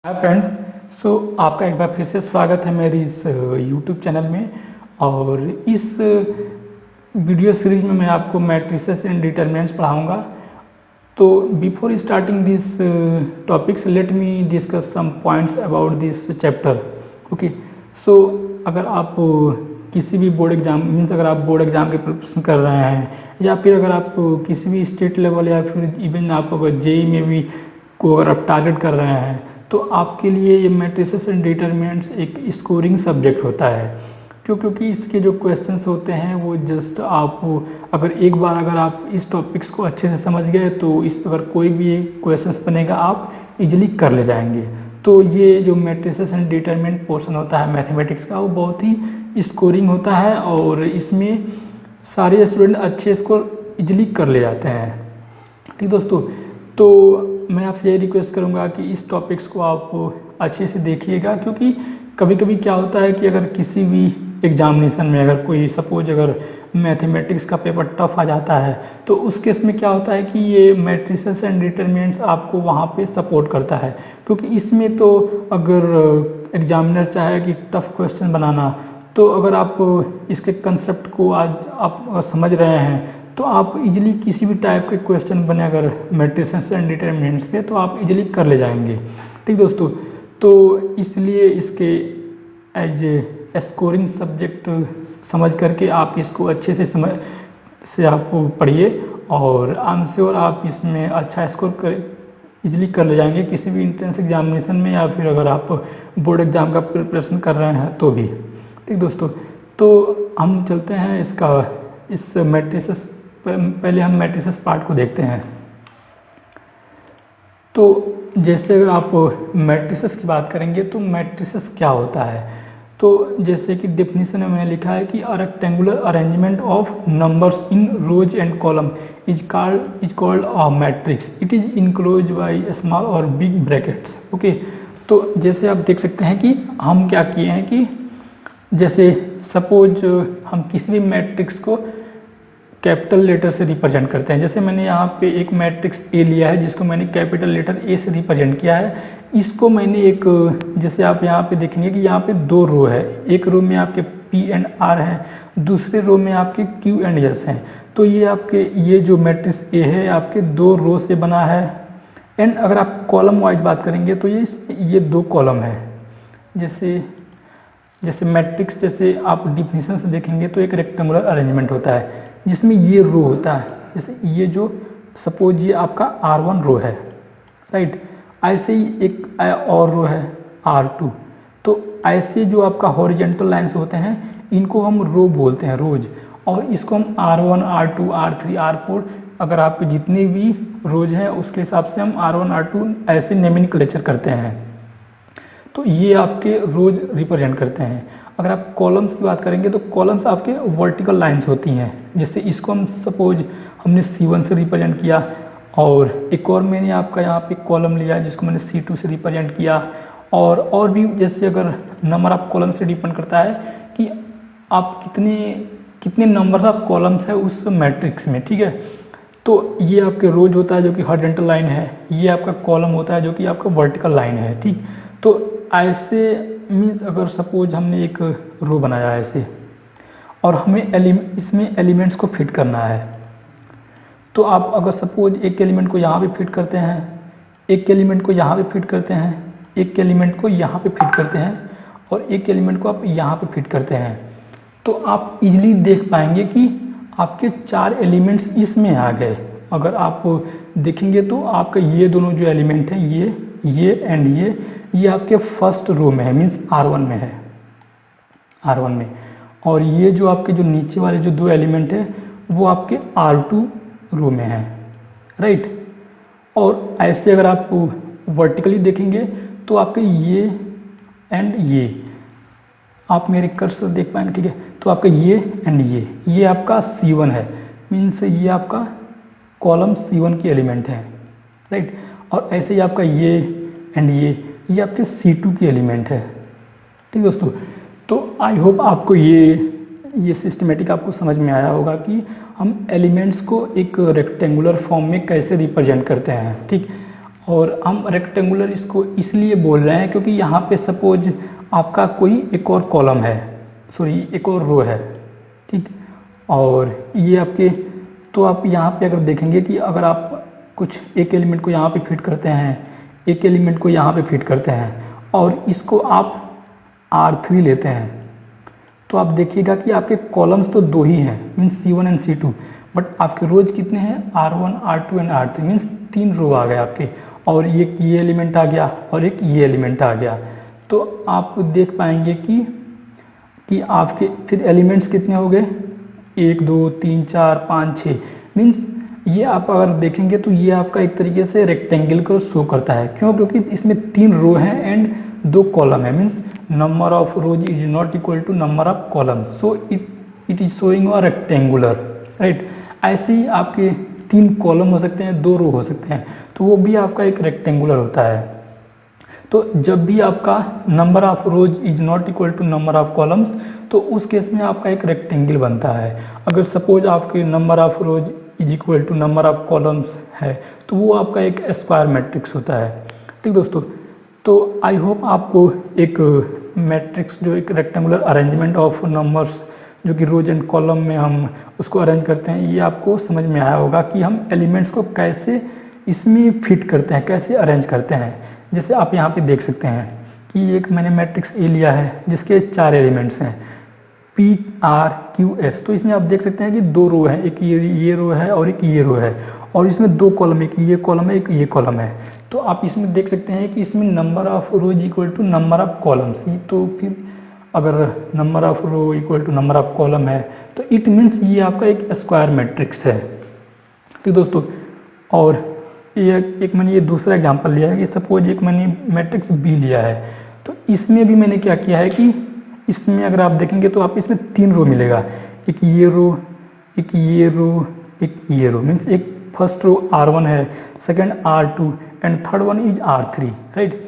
Hi friends. आपका एक बार फिर से स्वागत है मेरी इस यूट्यूब चैनल में। और इस वीडियो सीरीज में मैं आपको मैट्रिसेस एंड डिटरमिनेंट्स पढ़ाऊंगा। तो before starting this topics let me discuss some points about this chapter. Okay, so अगर आप किसी भी बोर्ड एग्जाम मीन्स अगर आप बोर्ड एग्जाम की प्रिपरेशन कर रहे हैं या फिर अगर आप किसी भी स्टेट लेवल या फिर इवन आप अगर जेई में भी को अगर आप टारगेट कर रहे हैं तो आपके लिए ये मैट्रिसेस एंड डिटरमिनेंट्स एक स्कोरिंग सब्जेक्ट होता है। क्योंकि इसके जो क्वेश्चंस होते हैं वो जस्ट आप अगर एक बार अगर आप इस टॉपिक्स को अच्छे से समझ गए तो इस पर कोई भी क्वेश्चंस बनेगा आप इजीली कर ले जाएंगे। तो ये जो मैट्रिसेस एंड डिटरमिनेंट पोर्शन होता है मैथमेटिक्स का वो बहुत ही स्कोरिंग होता है और इसमें सारे स्टूडेंट अच्छे स्कोर इजीली कर ले जाते हैं। ठीक दोस्तों, तो मैं आपसे ये रिक्वेस्ट करूंगा कि इस टॉपिक्स को आप अच्छे से देखिएगा, क्योंकि कभी कभी क्या होता है कि अगर किसी भी एग्जामिनेशन में अगर कोई सपोज अगर मैथमेटिक्स का पेपर टफ आ जाता है तो उस केस में क्या होता है कि ये मैट्रिसेस एंड डिटरमिनेंट्स आपको वहाँ पे सपोर्ट करता है। क्योंकि इसमें तो अगर एग्जामिनर चाहे कि टफ क्वेश्चन बनाना तो अगर आप इसके कंसेप्ट को आज आप समझ रहे हैं तो आप इजीली किसी भी टाइप के क्वेश्चन बने अगर मैट्रिसेस एंड डिटरमिनेंट्स के तो आप इजीली कर ले जाएंगे। ठीक दोस्तों, तो इसलिए इसके एज ए स्कोरिंग सब्जेक्ट समझ करके आप इसको अच्छे से आप पढ़िए और आई एम श्योर आप इसमें अच्छा स्कोर इजीली कर ले जाएंगे किसी भी इंट्रेंस एग्जामिनेशन में या फिर अगर आप बोर्ड एग्जाम का प्रिपरेशन कर रहे हैं तो भी। ठीक दोस्तों, तो हम चलते हैं इस मैट्रिसेस पहले हम मैट्रिसेस पार्ट को देखते हैं। तो जैसे अगर आप मैट्रिसेस की बात करेंगे तो मैट्रिसेस क्या होता है, तो जैसे कि डेफिनेशन में मैंने लिखा है कि a rectangular arrangement of numbers in rows and column is called a matrix. It is enclose by small और बिग ब्रैकेट्स। ओके, तो जैसे आप देख सकते हैं कि हम क्या किए हैं कि जैसे सपोज हम किसी भी मैट्रिक्स को कैपिटल लेटर से रिप्रेजेंट करते हैं। जैसे मैंने यहाँ पे एक मैट्रिक्स ए लिया है जिसको मैंने कैपिटल लेटर ए से रिप्रेजेंट किया है। इसको मैंने एक जैसे आप यहाँ पे देखेंगे कि यहाँ पे दो रो है, एक रो में आपके पी एंड आर है, दूसरे रो में आपके क्यू एंड एस हैं। तो ये आपके ये जो मैट्रिक्स ए है आपके दो रो से बना है। एंड अगर आप कॉलम वाइज बात करेंगे तो ये दो कॉलम है। जैसे मैट्रिक्स जैसे आप डिफिनेशन से देखेंगे तो एक रेक्टेंगुलर अरेंजमेंट होता है जिसमें ये रो होता है। जैसे ये जो सपोज ये आपका R1 रो है, राइट, ऐसे ही एक और रो है R2। तो ऐसे जो आपका हॉरिजेंटल लाइंस होते हैं इनको हम रो बोलते हैं, रोज। और इसको हम R1 R2 R3 R4 अगर आपके जितने भी रोज हैं उसके हिसाब से हम R1 R2 ऐसे नोमेनक्लेचर करते हैं। तो ये आपके रोज रिप्रेजेंट करते हैं। अगर आप कॉलम्स की बात करेंगे तो कॉलम्स आपके वर्टिकल लाइंस होती हैं। जैसे इसको हम सपोज हमने C1 से रिप्रेजेंट किया और एक और मैंने आपका यहाँ पे कॉलम लिया जिसको मैंने C2 से रिप्रेजेंट किया। और भी जैसे अगर नंबर ऑफ कॉलम से डिपेंड करता है कि आप कितने नंबर ऑफ कॉलम्स है उस मैट्रिक्स में। ठीक है, तो ये आपके रोज होता है जो कि हॉरिजॉन्टल लाइन है, ये आपका कॉलम होता है जो कि आपका वर्टिकल लाइन है। ठीक, तो ऐसे मीन्स अगर सपोज हमने एक रो बनाया है ऐसे और हमें इसमें एलिमेंट्स को फिट करना है, तो आप अगर सपोज एक एलिमेंट को यहाँ पे फिट करते हैं, एक एलिमेंट को यहाँ पे फिट करते हैं, एक एलिमेंट को यहाँ पे फिट करते हैं और एक एलिमेंट को आप यहाँ पे फिट करते हैं, तो आप इजीली देख पाएंगे कि आपके 4 एलिमेंट्स इसमें आ गए। अगर आप देखेंगे तो आपका ये दोनों जो एलिमेंट हैं ये एंड ये आपके फर्स्ट रो में है, मीन्स R1 में है, R1 में। और ये जो आपके जो नीचे वाले जो दो एलिमेंट है वो आपके R2 रो में है, राइट। और ऐसे अगर आप वर्टिकली देखेंगे तो आपके ये एंड ये आप मेरे कर्सर देख पाएंगे। ठीक है, तो आपका ये एंड ये आपका C1 है, मीन्स ये आपका कॉलम C1 की एलिमेंट है, राइट। और ऐसे ही आपका ये एंड ये आपके C2 की एलिमेंट है। ठीक दोस्तों, तो आई होप आपको ये सिस्टमेटिक आपको समझ में आया होगा कि हम एलिमेंट्स को एक रेक्टेंगुलर फॉर्म में कैसे रिप्रेजेंट करते हैं। ठीक, और हम रेक्टेंगुलर इसको इसलिए बोल रहे हैं क्योंकि यहाँ पे सपोज आपका कोई एक और कॉलम है, सॉरी एक और रो है, ठीक, और ये आपके, तो आप यहाँ पे अगर देखेंगे कि अगर आप कुछ एक एलिमेंट को यहाँ पे फिट करते हैं, एक एलिमेंट को यहाँ पे फिट करते हैं और इसको आप R3 लेते हैं, तो आप देखिएगा कि आपके कॉलम्स तो दो ही हैं, means C1 and C2, but आपके रोज कितने हैं, R1 R2 and R3, means 3 रो आ गए आपके, और ये एलिमेंट आ गया और एक ये एलिमेंट आ गया। तो आप देख पाएंगे कि आपके फिर एलिमेंट्स कितने हो गए, 1 2 3 4 5 6, मीन्स ये आप अगर देखेंगे तो ये आपका एक तरीके से रेक्टेंगल को शो करता है। क्यों? क्योंकि इसमें 3 रो हैं एंड 2 कॉलम है, means number of rows is not equal to number of columns, so it is showing a rectangular, right. ऐसे ही आपके 3 कॉलम हो सकते हैं, 2 रो हो सकते हैं, तो वो भी आपका एक रेक्टेंगुलर होता है। तो जब भी आपका number of rows is not equal to number of columns, तो उस केस में आपका एक रेक्टेंगल बनता है। अगर सपोज आपके number of rows is equal to number of columns है, तो वो आपका एक स्क्वायर मैट्रिक्स होता है, ठीक दोस्तों। तो आई होप आपको एक मैट्रिक्स जो एक रेक्टेंगुलर अरेंजमेंट ऑफ नंबर्स जो कि रोज एंड कॉलम में हम उसको अरेंज करते हैं, ये आपको समझ में आया होगा कि हम एलिमेंट्स को कैसे इसमें फिट करते हैं, कैसे अरेंज करते हैं। जैसे आप यहाँ पे देख सकते हैं कि एक मैंने मैट्रिक्स ए लिया है जिसके 4 एलिमेंट्स हैं PRQS। तो इसमें आप देख सकते हैं कि 2 रो है, एक ये रो है और एक ये रो है, और इसमें 2 कॉलम, एक ये कॉलम है एक ये कॉलम है। तो आप इसमें देख सकते हैं कि इसमें number of rows equal to number of columns, तो फिर अगर number of row equal to number of column है तो इट मीन्स ये आपका एक स्क्वायर मैट्रिक्स है, ठीक दोस्तों। और एक मैंने ये दूसरा एग्जांपल लिया है कि सपोज एक मैंने मैट्रिक्स बी लिया है, तो इसमें भी मैंने क्या किया है कि इसमें अगर आप देखेंगे तो आप इसमें 3 रो मिलेगा, एक ये रो एक ये रो एक ये रो, मीन्स एक फर्स्ट रो R1 है, second R2 and third one is R3, right.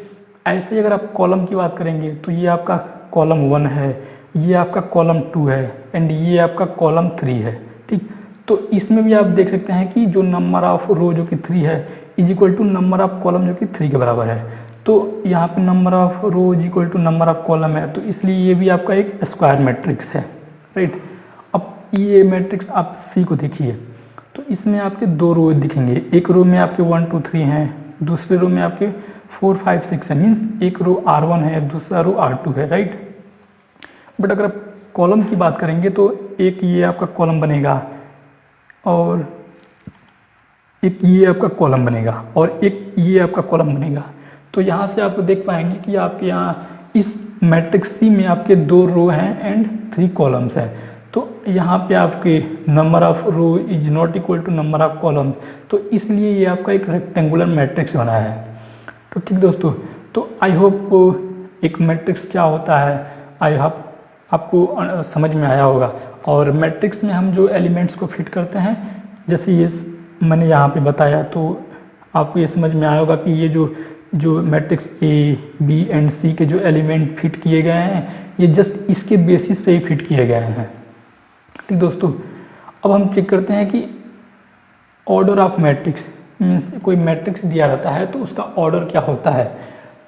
ऐसे ही अगर आप कॉलम की बात करेंगे तो ये आपका कॉलम 1 है, ये आपका कॉलम 2 है एंड ये आपका कॉलम 3 है, ठीक। तो इसमें भी आप देख सकते हैं कि जो नंबर ऑफ रो जो कि 3 है is equal to number of column जो कि 3 के बराबर है। तो यहाँ पे number of row is equal to number of column है, तो इसलिए ये भी आपका एक स्क्वायर मैट्रिक्स है, राइट। अब ये मैट्रिक्स आप सी को देखिए, तो इसमें आपके 2 रो दिखेंगे, एक रो में आपके 1 2 3 हैं, दूसरे रो में आपके 4 5 6 है, मीन्स एक रो R1 है दूसरा रो R2 है, राइट। बट अगर आप कॉलम की बात करेंगे तो एक ये आपका कॉलम बनेगा और एक ये आपका कॉलम बनेगा और एक ये आपका कॉलम बनेगा। तो यहाँ से आप देख पाएंगे कि आपके यहाँ इस मैट्रिक्स सी में आपके 2 रो हैं एंड 3 कॉलम्स हैं। तो यहाँ पे आपके number of row is not equal to number of columns, तो इसलिए ये आपका एक रेक्टेंगुलर मैट्रिक्स बना है। तो ठीक दोस्तों, तो आई होप एक मैट्रिक्स क्या होता है, आई होप आपको समझ में आया होगा। और मैट्रिक्स में हम जो एलिमेंट्स को फिट करते हैं, जैसे ये मैंने यहाँ पे बताया, तो आपको ये समझ में आया होगा कि ये जो मैट्रिक्स ए बी एंड सी के जो एलिमेंट फिट किए गए हैं, ये जस्ट इसके बेसिस पे ही फिट किए गए हैं, ठीक दोस्तों। अब हम चेक करते हैं कि ऑर्डर ऑफ मैट्रिक्स, मीन्स कोई मैट्रिक्स दिया रहता है तो उसका ऑर्डर क्या होता है।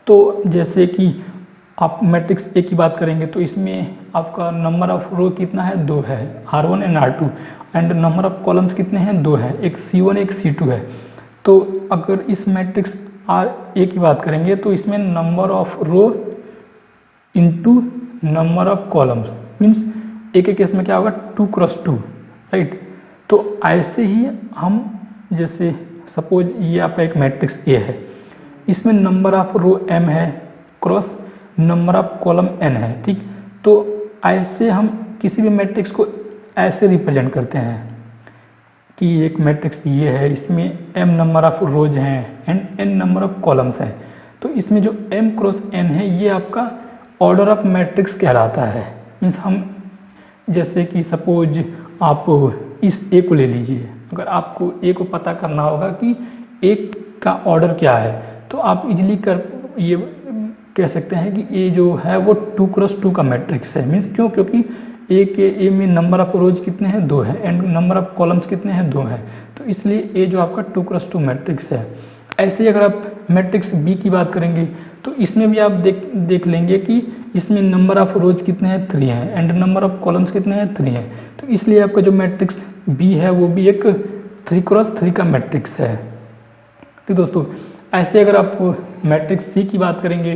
तो जैसे कि आप मैट्रिक्स ए की बात करेंगे तो इसमें आपका नंबर ऑफ रो कितना है, 2 है, R1 and R2, and number of columns कितने हैं, 2 है, एक C1 एक C2 है। तो अगर इस मैट्रिक्स ए की बात करेंगे तो इसमें number of row into number of columns, means एक एक केस में क्या होगा, 2 क्रॉस 2, राइट। तो ऐसे ही हम, जैसे सपोज ये आपका एक मैट्रिक्स ए है, इसमें नंबर ऑफ रो m है cross number of column n है, ठीक। तो ऐसे हम किसी भी मैट्रिक्स को ऐसे रिप्रेजेंट करते हैं कि एक मैट्रिक्स ये है, इसमें m नंबर ऑफ रोज हैं and n number of columns हैं। तो इसमें जो m क्रॉस n है ये आपका ऑर्डर ऑफ मैट्रिक्स कहलाता है। मीन्स हम, जैसे कि सपोज आप इस ए को ले लीजिए, अगर आपको ए को पता करना होगा कि ए का ऑर्डर क्या है, तो आप इजीली ये कह सकते हैं कि ए जो है वो 2 क्रॉस 2 का मैट्रिक्स है। मीन्स क्यों, क्योंकि ए में नंबर ऑफ रोज कितने हैं, 2 है, एंड नंबर ऑफ कॉलम्स कितने हैं, 2 है। तो इसलिए ए जो आपका 2 क्रॉस 2 मैट्रिक्स है, ऐसे ही अगर आप मैट्रिक्स बी की बात करेंगे तो इसमें भी आप देख लेंगे कि इसमें नंबर ऑफ रोज कितने हैं, 3 हैं, एंड नंबर ऑफ कॉलम्स कितने हैं, 3 हैं। तो इसलिए आपका जो मैट्रिक्स बी है वो भी एक 3x3 का मैट्रिक्स है। ठीक दोस्तों, ऐसे अगर आप मैट्रिक्स सी की बात करेंगे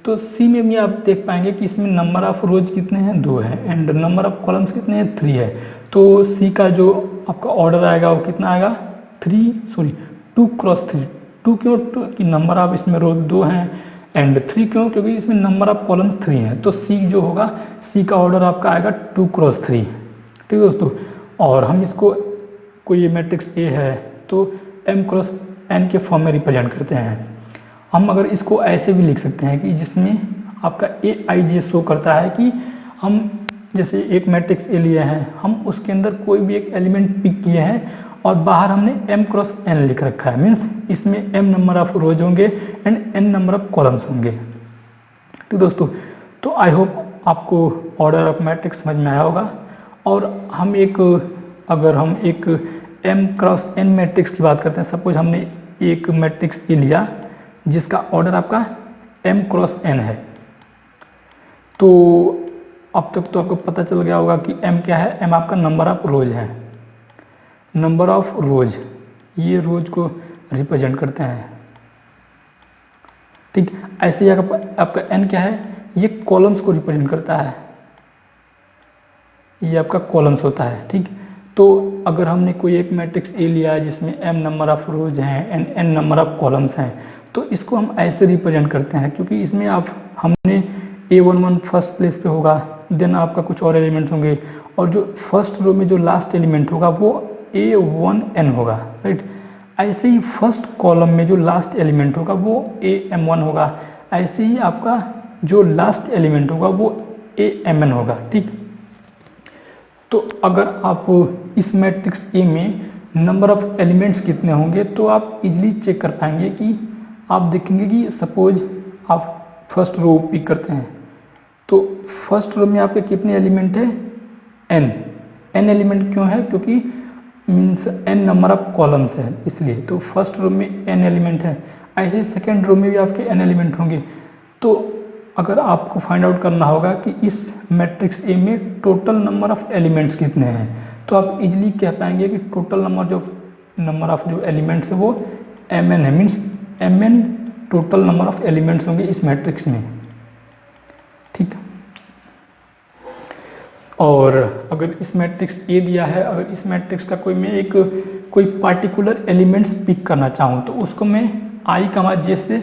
तो सी में भी आप देख पाएंगे कि इसमें नंबर ऑफ रोज कितने हैं, 2 हैं, एंड नंबर ऑफ कॉलम्स कितने हैं, 3 है। तो सी का जो आपका ऑर्डर आएगा वो कितना आएगा, 2x3। 2 क्यों, कि नंबर ऑफ इसमें रोज 2 हैं, एंड 3 क्यों, क्योंकि इसमें नंबर ऑफ कॉलम्स 3 हैं। तो सी जो होगा, सी का ऑर्डर आपका आएगा 2x3। ठीक दोस्तों, और हम इसको कोई ये मैट्रिक्स ए है तो m×n के फॉर्म में रिप्रेजेंट करते हैं। हम अगर इसको ऐसे भी लिख सकते हैं कि जिसमें आपका aij शो करता है कि हम जैसे एक मैट्रिक्स ए लिए हैं, हम उसके अंदर कोई भी एक एलिमेंट पिक किए हैं और बाहर हमने m×n लिख रखा है, मीन्स इसमें m नंबर ऑफ रोज होंगे and n number of columns होंगे। ठीक दोस्तों, तो आई होप आपको ऑर्डर ऑफ मैट्रिक्स समझ में आया होगा। और हम अगर हम एक m×n मैट्रिक्स की बात करते हैं, सपोज हमने एक मैट्रिक्स ए लिया जिसका ऑर्डर आपका m×n है, तो अब तक तो आपको पता चल गया होगा कि m क्या है, m आपका नंबर ऑफ रोज है। नंबर ऑफ रोज, ये रोज को रिप्रेजेंट करते हैं। ठीक, ऐसे ही आपका n क्या है, ये कॉलम्स को रिप्रेजेंट करता है, ये आपका कॉलम्स होता है। ठीक, तो अगर हमने कोई एक मैट्रिक्स ए लिया है जिसमें m नंबर ऑफ रोज हैं and n number of columns हैं, तो इसको हम ऐसे रिप्रेजेंट करते हैं, क्योंकि इसमें हमने a11 फर्स्ट प्लेस पे होगा, देन आपका कुछ और एलिमेंट्स होंगे, और जो फर्स्ट रो में जो लास्ट एलिमेंट होगा वो a1n होगा। राइट, ऐसे ही फर्स्ट कॉलम में जो लास्ट एलिमेंट होगा वो am1 होगा, ऐसे ही आपका जो लास्ट एलिमेंट होगा वो amn होगा। ठीक, तो अगर आप इस मैट्रिक्स ए में नंबर ऑफ एलिमेंट्स कितने होंगे तो आप इजीली चेक कर पाएंगे कि आप देखेंगे कि सपोज आप फर्स्ट रो पिक करते हैं, तो फर्स्ट रो में आपके कितने एलिमेंट है, n एलिमेंट क्यों है, क्योंकि means n number of columns है इसलिए, तो फर्स्ट रो में n एलिमेंट है। ऐसे सेकेंड रो में भी आपके n एलिमेंट होंगे। तो अगर आपको फाइंड आउट करना होगा कि इस मैट्रिक्स ए में टोटल नंबर ऑफ एलिमेंट्स कितने हैं, तो आप इजीली कह पाएंगे कि टोटल नंबर ऑफ जो एलिमेंट्स है वो mn है, means mn total number of elements होंगे इस मैट्रिक्स में। ठीक, और अगर इस मैट्रिक्स ए दिया है, अगर इस मैट्रिक्स का कोई पार्टिकुलर एलिमेंट्स पिक करना चाहूँ तो उसको मैं i, j से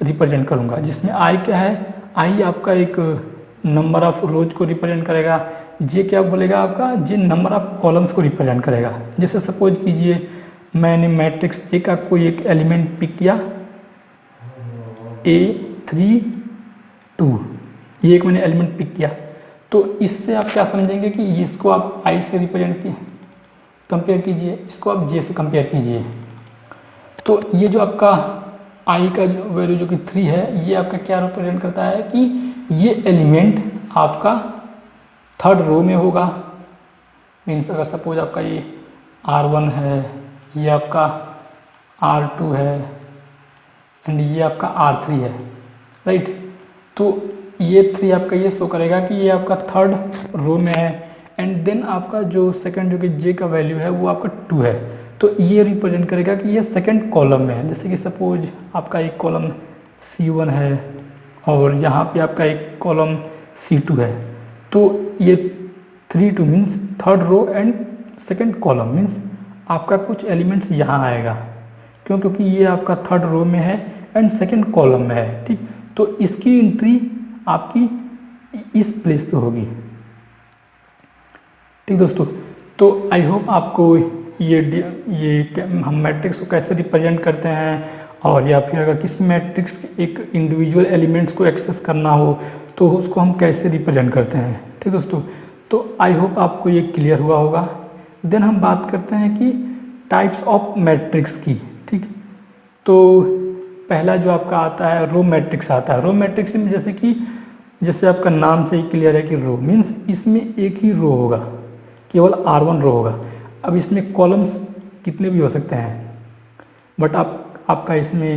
रिप्रेजेंट करूँगा, जिसमें i क्या है, i आपका एक नंबर ऑफ रोज को रिप्रेजेंट करेगा, j क्या बोलेगा आपका, j नंबर ऑफ कॉलम्स को रिप्रेजेंट करेगा। जैसे सपोज कीजिए मैंने मैट्रिक्स ए का कोई एक एलिमेंट पिक किया, a3 2, ये एक मैंने एलिमेंट पिक किया, तो इससे आप क्या समझेंगे कि इसको आप i से रिप्रेजेंट कंपेयर कीजिए, इसको आप j से कंपेयर कीजिए। तो ये जो आपका i का वैल्यू जो कि 3 है, ये आपका क्या रिप्रेजेंट करता है कि ये एलिमेंट आपका थर्ड रो में होगा। मीन्स अगर सपोज आपका ये r1 है, ये आपका r2 है एंड ये आपका r3 है। राइट, तो ये 3 आपका ये शो करेगा कि ये आपका थर्ड रो में है, एंड देन आपका जो सेकंड जो कि j का वैल्यू है वो आपका 2 है, तो ये रिप्रेजेंट करेगा कि ये सेकंड कॉलम में है। जैसे कि सपोज आपका एक कॉलम C1 है और यहाँ पे आपका एक कॉलम C2 है, तो ये 3 2 means third row and second column, means आपका कुछ एलिमेंट्स यहाँ आएगा, क्योंकि ये आपका थर्ड रो में है एंड सेकंड कॉलम में है। ठीक, तो इसकी एंट्री आपकी इस प्लेस पे होगी। ठीक दोस्तों, तो आई होप आपको ये हम मैट्रिक्स को कैसे रिप्रेजेंट करते हैं, और या फिर अगर किसी मैट्रिक्स के एक इंडिविजुअल एलिमेंट्स को एक्सेस करना हो तो उसको हम कैसे रिप्रेजेंट करते हैं। ठीक दोस्तों, तो आई होप आपको ये क्लियर हुआ होगा। देन हम बात करते हैं कि टाइप्स ऑफ मैट्रिक्स की। ठीक, तो पहला जो आपका आता है रो मैट्रिक्स आता है। रो मैट्रिक्स में जैसे आपका नाम से ही क्लियर है कि रो मीन्स इसमें एक ही रो होगा, केवल R1 रो होगा। अब इसमें कॉलम्स कितने भी हो सकते हैं, बट आपका इसमें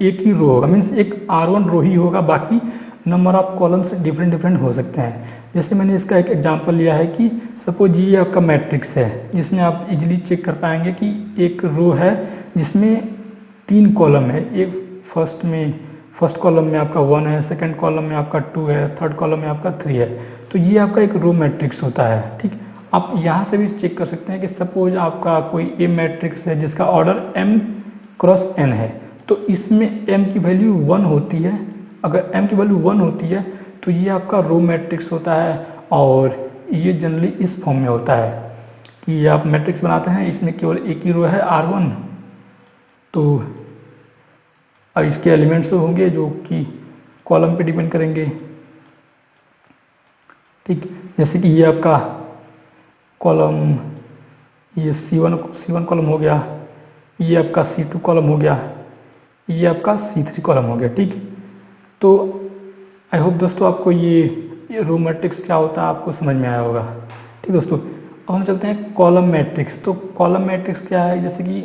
एक ही रो होगा, मीन्स एक R1 रो ही होगा, बाकी नंबर ऑफ कॉलम्स डिफरेंट हो सकते हैं। जैसे मैंने इसका एक एग्जांपल लिया है कि सपोज ये आपका मैट्रिक्स है जिसमें आप इजीली चेक कर पाएंगे कि एक रो है जिसमें 3 कॉलम है। एक फर्स्ट कॉलम में आपका 1 है, सेकंड कॉलम में आपका 2 है, थर्ड कॉलम में आपका 3 है। तो ये आपका एक रो मैट्रिक्स होता है। ठीक, आप यहाँ से भी चेक कर सकते हैं कि सपोज आपका कोई ए मैट्रिक्स है जिसका ऑर्डर m क्रॉस n है, तो इसमें m की वैल्यू 1 होती है। अगर m की वैल्यू 1 होती है तो ये आपका रो मैट्रिक्स होता है, और ये जनरली इस फॉर्म में होता है कि आप मैट्रिक्स बनाते हैं, इसमें केवल एक ही रो है R1, तो अब इसके एलिमेंट्स होंगे जो कि कॉलम पे डिपेंड करेंगे। ठीक, जैसे कि ये आपका कॉलम, ये C1 कॉलम हो गया, ये आपका C2 कॉलम हो गया, ये आपका C3 कॉलम हो गया। ठीक, तो आई होप दोस्तों आपको ये रो मैट्रिक्स क्या होता है आपको समझ में आया होगा। ठीक दोस्तों, अब हम चलते हैं कॉलम मैट्रिक्स। तो कॉलम मैट्रिक्स क्या है, जैसे कि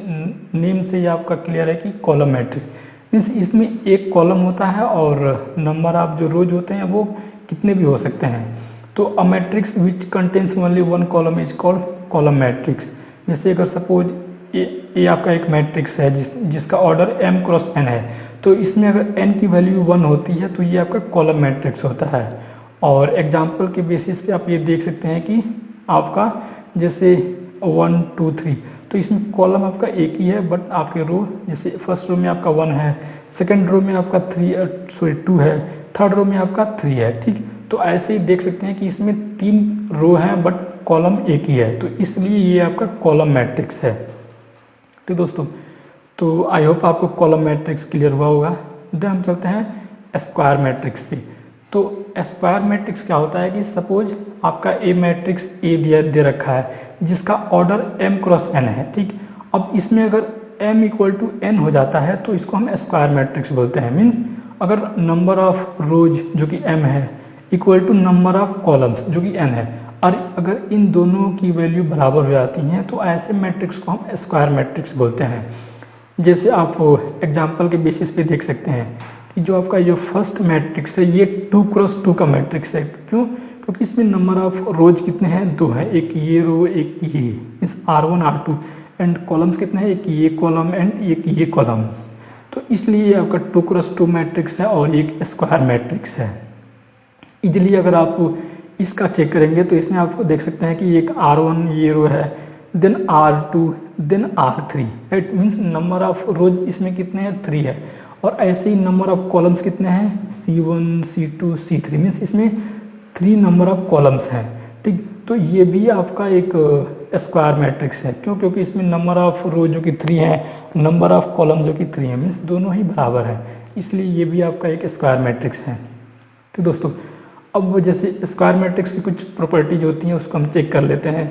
नेम से ही आपका क्लियर है कि कॉलम मैट्रिक्स मीन्स इसमें एक कॉलम होता है और नंबर ऑफ जो रोज होते हैं वो कितने भी हो सकते हैं। तो a matrix which contains only 1 column is called column matrix. जैसे अगर सपोज ये आपका एक मैट्रिक्स है जिसका ऑर्डर m क्रॉस n है, तो इसमें अगर n की वैल्यू 1 होती है तो ये आपका कॉलम मैट्रिक्स होता है। और एग्जाम्पल के बेसिस पे आप ये देख सकते हैं कि आपका जैसे 1 2 3, तो इसमें कॉलम आपका एक ही है, बट आपके रो जैसे फर्स्ट रो में आपका 1 है, सेकंड रो में आपका 2 है, थर्ड रो में आपका 3 है। ठीक, तो ऐसे ही देख सकते हैं कि इसमें 3 रो हैं बट कॉलम एक ही है, तो इसलिए ये आपका कॉलम मैट्रिक्स है। ठीक दोस्तों, तो आई होप आपको कॉलम मैट्रिक्स क्लियर हुआ होगा। देन हम चलते हैं स्क्वायर मैट्रिक्स पे। तो स्क्वायर मैट्रिक्स क्या होता है कि सपोज आपका ए मैट्रिक्स ए दे रखा है जिसका ऑर्डर m क्रॉस n है। ठीक, अब इसमें अगर m इक्वल टू n हो जाता है तो इसको हम स्क्वायर मैट्रिक्स बोलते हैं। मीन्स अगर नंबर ऑफ रोज जो कि m है equal to number of columns जो कि n है, और अगर इन दोनों की वैल्यू बराबर हो जाती हैं तो ऐसे मैट्रिक्स को हम स्क्वायर मैट्रिक्स बोलते हैं। जैसे आप एग्जाम्पल के बेसिस पे देख सकते हैं कि जो आपका ये फर्स्ट मैट्रिक्स है ये 2 क्रॉस 2 का मैट्रिक्स है। क्यों? क्योंकि इसमें नंबर ऑफ रोज कितने हैं, 2 है, एक ये रो एक ये, इस R1 R2, एंड कॉलम्स कितने हैं, एक ये कॉलम एंड एक ये कॉलम्स। तो इसलिए आपका 2 क्रॉस 2 मैट्रिक्स है और एक स्क्वायर मैट्रिक्स है। इजीली अगर आप इसका चेक करेंगे तो इसमें आपको देख सकते हैं कि एक R1 ये रो है, then R2, then R3, it means number of rows इसमें कितने हैं, 3 है। और ऐसे ही नंबर ऑफ कॉलम्स कितने हैं, C1 C2 C3, मीन्स इसमें 3 नंबर ऑफ कॉलम्स हैं। ठीक, तो ये भी आपका एक स्क्वायर मैट्रिक्स है। क्यों? क्योंकि इसमें नंबर ऑफ रो जो कि 3 है, नंबर ऑफ कॉलम जो कि 3 है, मीन्स दोनों ही बराबर है, इसलिए ये भी आपका एक स्क्वायर मैट्रिक्स है। ठीक दोस्तों, अब जैसे स्क्वायर मैट्रिक्स की कुछ प्रॉपर्टीज होती हैं उसको हम चेक कर लेते हैं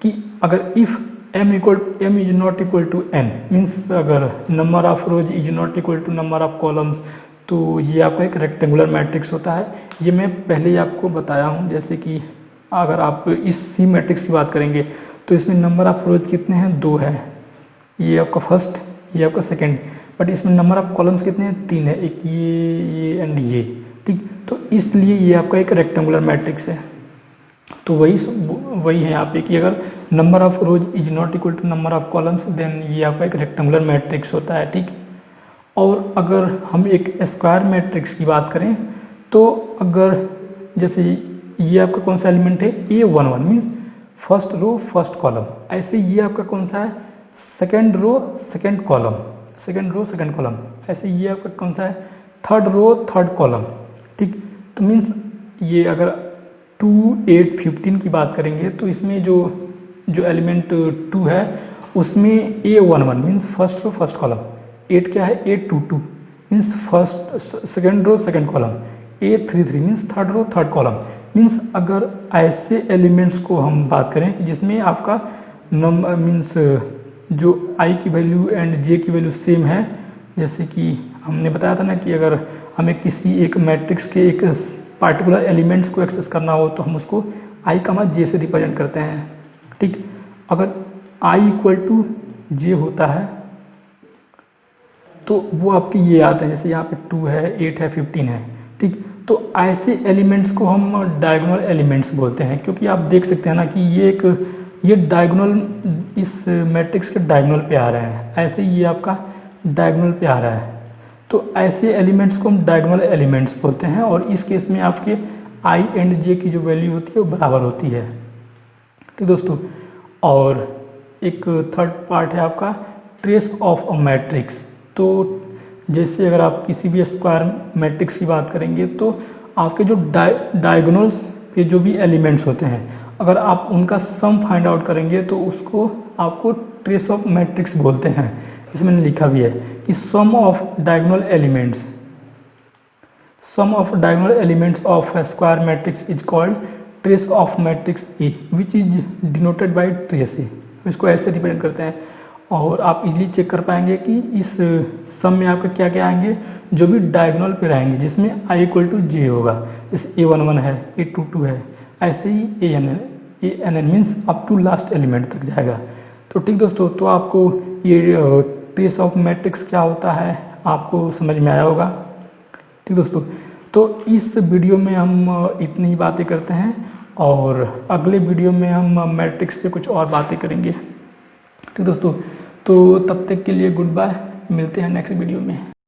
कि अगर if m is not equal to n, means अगर number of rows is not equal to number of columns, तो ये आपका एक रेक्टेंगुलर मैट्रिक्स होता है। ये मैं पहले ही आपको बताया हूँ। जैसे कि अगर आप इस सी मैट्रिक्स की बात करेंगे तो इसमें नंबर ऑफ रोज कितने हैं, 2 है, ये आपका फर्स्ट, ये आपका सेकेंड, बट इसमें नंबर ऑफ कॉलम्स कितने हैं, 3 है, एक ये एंड ये। ठीक, तो इसलिए ये आपका एक रेक्टेंगुलर मैट्रिक्स है। तो वही है यहाँ पे कि अगर number of rows is not equal to number of columns, then ये आपका एक रेक्टेंगुलर मैट्रिक्स होता है। ठीक, और अगर हम एक स्क्वायर मैट्रिक्स की बात करें तो अगर जैसे ये आपका कौन सा एलिमेंट है, A11 means first row first column, ऐसे ये आपका कौन सा है, second row second column, second row second column, ऐसे ये आपका कौन सा है, थर्ड रो थर्ड कॉलम। ठीक, तो मीन्स ये अगर 2 8 15 की बात करेंगे तो इसमें जो एलिमेंट 2 है उसमें A11 means first row first column, 8 क्या है, A22 means first second row second column, A33 means third row third column. Means अगर ऐसे एलिमेंट्स को हम बात करें जिसमें आपका नंबर मीन्स जो I की वैल्यू एंड J की वैल्यू सेम है, जैसे कि हमने बताया था ना कि अगर हमें किसी एक मैट्रिक्स के एक पार्टिकुलर एलिमेंट्स को एक्सेस करना हो तो हम उसको I, J से रिप्रेजेंट करते हैं। ठीक, अगर I इक्वल टू J होता है तो वो आपके ये आते हैं, जैसे यहाँ पे 2 है, 8 है, 15 है, ठीक। तो ऐसे एलिमेंट्स को हम डायगोनल एलिमेंट्स बोलते हैं, क्योंकि आप देख सकते हैं ना कि ये डायगोनल इस मैट्रिक्स के डायगोनल पे आ रहा है, ऐसे ये आपका डायगोनल पे आ रहा है। तो ऐसे एलिमेंट्स को हम डायगोनल एलिमेंट्स बोलते हैं, और इस केस में आपके आई एंड जे की जो वैल्यू होती है वो बराबर होती है, ठीक दोस्तों। और एक थर्ड पार्ट है आपका ट्रेस ऑफ अ मैट्रिक्स। तो जैसे अगर आप किसी भी स्क्वायर मैट्रिक्स की बात करेंगे तो आपके जो डायगोनल्स पे जो भी एलिमेंट्स होते हैं, अगर आप उनका सम फाइंड आउट करेंगे तो उसको आपको ट्रेस ऑफ मैट्रिक्स बोलते हैं। इसमें मैंने लिखा भी है कि sum of diagonal elements of a square matrix is called trace of matrix A, which is denoted by trace A। इसको ऐसे रिप्रेजेंट करते हैं, और आप इजीली चेक कर पाएंगे कि इस सम में आपका क्या क्या आएंगे, जो भी डायगोनल पे रहेंगे जिसमें i इक्वल टू जे होगा, जैसे A11 है, A22 है, ऐसे ही ANN means up to last element तक जाएगा। तो ठीक दोस्तों, तो आपको ये ट्रेस ऑफ मैट्रिक्स क्या होता है आपको समझ में आया होगा, ठीक दोस्तों। तो इस वीडियो में हम इतनी ही बातें करते हैं, और अगले वीडियो में हम मैट्रिक्स पे कुछ और बातें करेंगे, ठीक दोस्तों। तो तब तक के लिए गुड बाय, मिलते हैं नेक्स्ट वीडियो में।